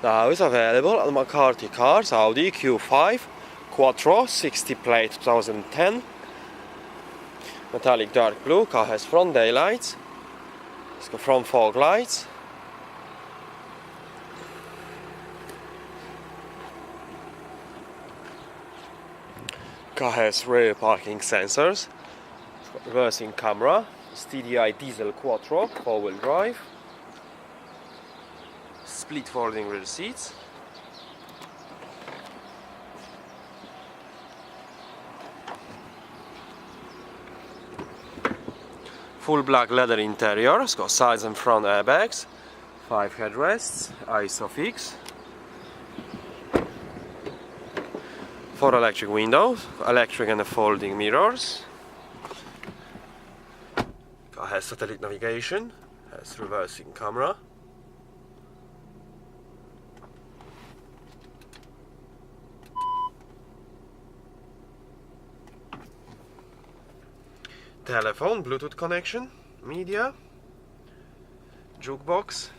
Now it's available on McCarthy cars, Audi Q5, Quattro, 60 plate 2010. Metallic dark blue, car has front daylights, it's got front fog lights. Car has rear parking sensors, it's got reversing camera, it's TDI diesel Quattro, 4-wheel drive, split folding rear seats. Full black leather interior, it's got sides and front airbags, 5 headrests, ISOFIX, 4 electric windows, electric and folding mirrors. Car has satellite navigation, has reversing camera. Telephone, Bluetooth connection, media, jukebox,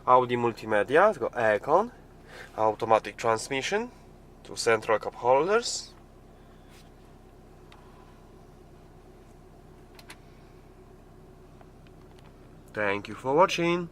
Audi multimedia, it's got aircon, automatic transmission, 2 central cup holders. Thank you for watching.